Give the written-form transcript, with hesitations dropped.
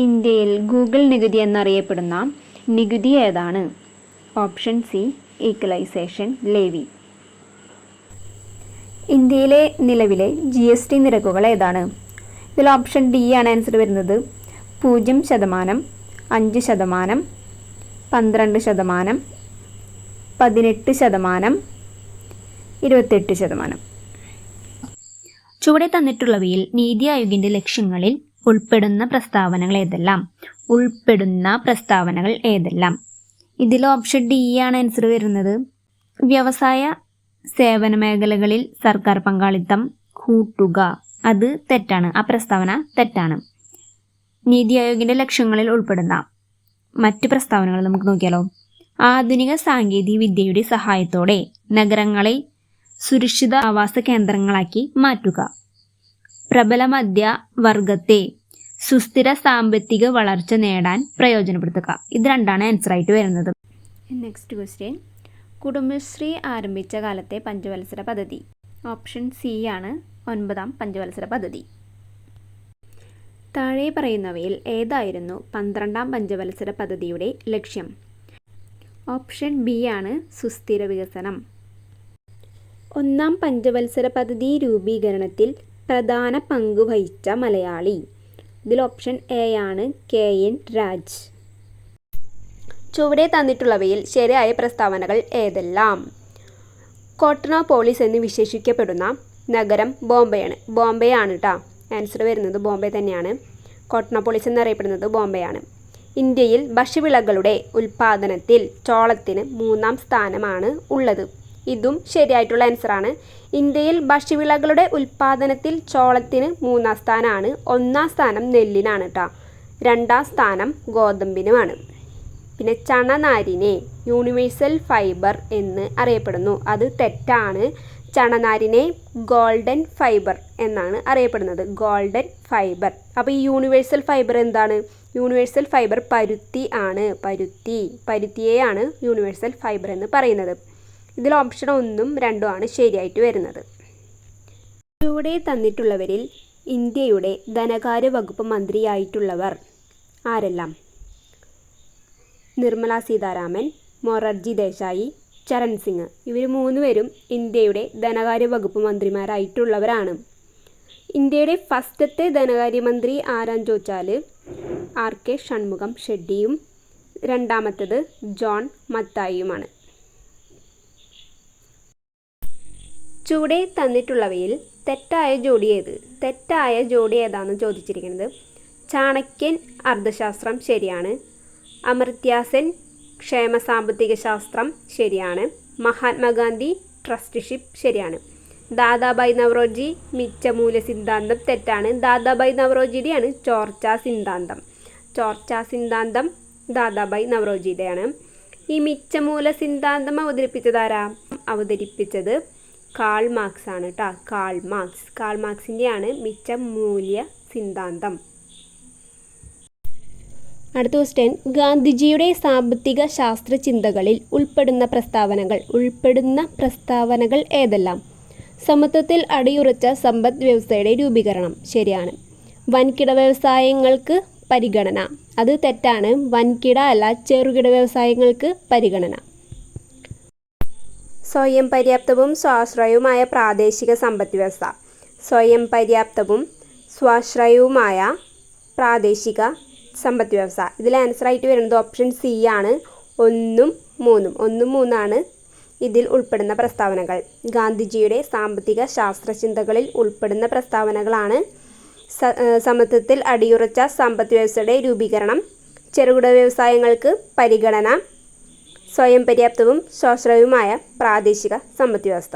ഇന്ത്യയിൽ ഗൂഗിൾ നികുതി എന്നറിയപ്പെടുന്ന നികുതി ഏതാണ്? Option C equalisation Levi. ഇന്ത്യയിലെ നിലവിലെ GST നിരക്കുകൾ ഏതാണ്? ഇതിൽ ഓപ്ഷൻ ഡി ആണ് ആൻസർ വരുന്നത്. 0%, 5%, 12%, 18%, 28%. ചുവടെ തന്നിട്ടുള്ളവയിൽ നീതി ആയോഗിന്റെ ലക്ഷ്യങ്ങളിൽ ഉൾപ്പെടുന്ന പ്രസ്താവനകൾ ഏതെല്ലാം? ഇതിൽ ഓപ്ഷൻ ഡി ആണ് ആൻസർ വരുന്നത്. വ്യവസായ സേവന മേഖലകളിൽ സർക്കാർ പങ്കാളിത്തം കൂട്ടുക. അത് തെറ്റാണ്. ആ പ്രസ്താവന തെറ്റാണ്. നീതി ആയോഗിന്റെ ലക്ഷ്യങ്ങളിൽ ഉൾപ്പെടുന്ന മറ്റ് പ്രസ്താവനകൾ നമുക്ക് നോക്കിയാലോ. ആധുനിക സാങ്കേതിക വിദ്യയുടെ സഹായത്തോടെ നഗരങ്ങളെ സുരക്ഷിത ആവാസ കേന്ദ്രങ്ങളാക്കി മാറ്റുക. പ്രബല മധ്യവർഗത്തെ സുസ്ഥിര സാമ്പത്തിക വളർച്ച നേടാൻ പ്രയോജനപ്പെടുത്തുക. ഇത് രണ്ടാണ് ആൻസർ ആയിട്ട് വരുന്നത്. Next question. കുടുംബശ്രീ ആരംഭിച്ച കാലത്തെ പഞ്ചവത്സര പദ്ധതി. ഓപ്ഷൻ സി ആണ് 9ാം പഞ്ചവത്സര പദ്ധതി. താഴെ പറയുന്നവയിൽ ഏതായിരുന്നു 12ാം പഞ്ചവത്സര പദ്ധതിയുടെ ലക്ഷ്യം? ഓപ്ഷൻ ബി ആണ് സുസ്ഥിര വികസനം. 1ാം പഞ്ചവത്സര പദ്ധതി രൂപീകരണത്തിൽ പ്രധാന പങ്ക് വഹിച്ച മലയാളി. ഇതിൽ ഓപ്ഷൻ എ ആണ് KN രാജ്. ചുവടെ തന്നിട്ടുള്ളവയിൽ ശരിയായ പ്രസ്താവനകൾ ഏതെല്ലാം? കോട്ടോണോപോളിസ് എന്ന് വിശേഷിക്കപ്പെടുന്ന നഗരം ബോംബെ ആണ് കേട്ടോ. ആൻസർ വരുന്നത് ബോംബെ തന്നെയാണ്. കോട്ടോണോപോളിസ് എന്നറിയപ്പെടുന്നത് ബോംബെയാണ്. ഇന്ത്യയിൽ ഭക്ഷ്യവിളകളുടെ ഉൽപ്പാദനത്തിൽ ചോളത്തിന് 3ാം സ്ഥാനമാണ് ഉള്ളത്. ഇതും ശരിയായിട്ടുള്ള ആൻസറാണ്. ഇന്ത്യയിൽ ഭക്ഷ്യവിളകളുടെ ഉൽപ്പാദനത്തിൽ ചോളത്തിന് 3ാം സ്ഥാനമാണ്. 1ാം സ്ഥാനം നെല്ലിനാണ് കേട്ടോ. 2ാം സ്ഥാനം ഗോതമ്പിനുമാണ്. പിന്നെ ചണനാരിനെ യൂണിവേഴ്സൽ ഫൈബർ എന്ന് അറിയപ്പെടുന്നു. അത് തെറ്റാണ്. ചണനാരിനെ ഗോൾഡൻ ഫൈബർ എന്നാണ് അറിയപ്പെടുന്നത്. Golden fibre. അപ്പോൾ ഈ യൂണിവേഴ്സൽ ഫൈബർ എന്താണ്? യൂണിവേഴ്സൽ ഫൈബർ പരുത്തി ആണ്. പരുത്തിയെയാണ് യൂണിവേഴ്സൽ ഫൈബർ എന്ന് പറയുന്നത്. ഇതിൽ ഓപ്ഷൻ 1ഉം 2ഉം ആണ് ശരിയായിട്ട് വരുന്നത്. ചുവടെ തന്നിട്ടുള്ളവരിൽ ഇന്ത്യയുടെ ധനകാര്യ വകുപ്പ് മന്ത്രിയായിട്ടുള്ളവർ ആരെല്ലാം? നിർമ്മല സീതാരാമൻ, മൊറാർജി ദേശായി, ചരൺ സിംഗ്. ഇവർ 3 പേരും ഇന്ത്യയുടെ ധനകാര്യ വകുപ്പ് മന്ത്രിമാരായിട്ടുള്ളവരാണ്. ഇന്ത്യയുടെ ഫസ്റ്റത്തെ ധനകാര്യമന്ത്രി ആരാന്ന് ചോദിച്ചാൽ RK ഷൺമുഖം ഷെഡ്ഡിയും 2ാമത്തേത് ജോൺ മത്തായിയുമാണ്. ചുവടെ തന്നിട്ടുള്ളവയിൽ തെറ്റായ ജോഡി ഏതാണെന്ന് ചോദിച്ചിരിക്കുന്നത്. ചാണക്യൻ അർത്ഥശാസ്ത്രം ശരിയാണ്. അമർത്യാസെൻ ക്ഷേമ സാമ്പത്തിക ശാസ്ത്രം ശരിയാണ്. മഹാത്മാഗാന്ധി ട്രസ്റ്റിഷിപ്പ് ശരിയാണ്. ദാദാഭായ് നവറോജി മിച്ചമൂല്യ സിദ്ധാന്തം തെറ്റാണ്. ദാദാഭായ് നവറോജിയുടെയാണ് ചോർച്ചാ സിദ്ധാന്തം ദാദാഭായ് നവറോജിയുടെയാണ്. ഈ മിച്ചമൂല്യ സിദ്ധാന്തം അവതരിപ്പിച്ചത് കാൾ മാർക്സ് ആണ് കേട്ടോ. കാൾ മാർക്സിൻ്റെയാണ് മിച്ചമൂല്യ സിദ്ധാന്തം. അടുത്ത ക്വസ്റ്റ്യൻ. ഗാന്ധിജിയുടെ സാമ്പത്തിക ശാസ്ത്ര ചിന്തകളിൽ ഉൾപ്പെടുന്ന പ്രസ്താവനകൾ ഏതെല്ലാം? സമത്വത്തിൽ അടിയുറച്ച സമ്പദ് വ്യവസ്ഥയുടെ രൂപീകരണം ശരിയാണ്. വൻകിട വ്യവസായങ്ങൾക്ക് പരിഗണന. അത് തെറ്റാണ്. വൻകിട അല്ല, ചെറുകിട വ്യവസായങ്ങൾക്ക് പരിഗണന. സ്വയം പര്യാപ്തവും സ്വാശ്രയവുമായ പ്രാദേശിക സമ്പദ് വ്യവസ്ഥ. സ്വയം പര്യാപ്തവും സ്വാശ്രയവുമായ പ്രാദേശിക സമ്പദ് വ്യവസ്ഥ. ഇതിൽ ആൻസറായിട്ട് വരുന്നത് ഓപ്ഷൻ സി ആണ്. 1ഉം 3ഉം ഇതിൽ ഉൾപ്പെടുന്ന പ്രസ്താവനകൾ. ഗാന്ധിജിയുടെ സാമ്പത്തിക ശാസ്ത്ര ചിന്തകളിൽ ഉൾപ്പെടുന്ന പ്രസ്താവനകളാണ് സമത്വത്തിൽ അടിയുറച്ച സമ്പദ് വ്യവസ്ഥയുടെ രൂപീകരണം, ചെറുകിട വ്യവസായങ്ങൾക്ക് പരിഗണന, സ്വയം പര്യാപ്തവും സ്വാശ്രയവുമായ പ്രാദേശിക സമ്പദ് വ്യവസ്ഥ.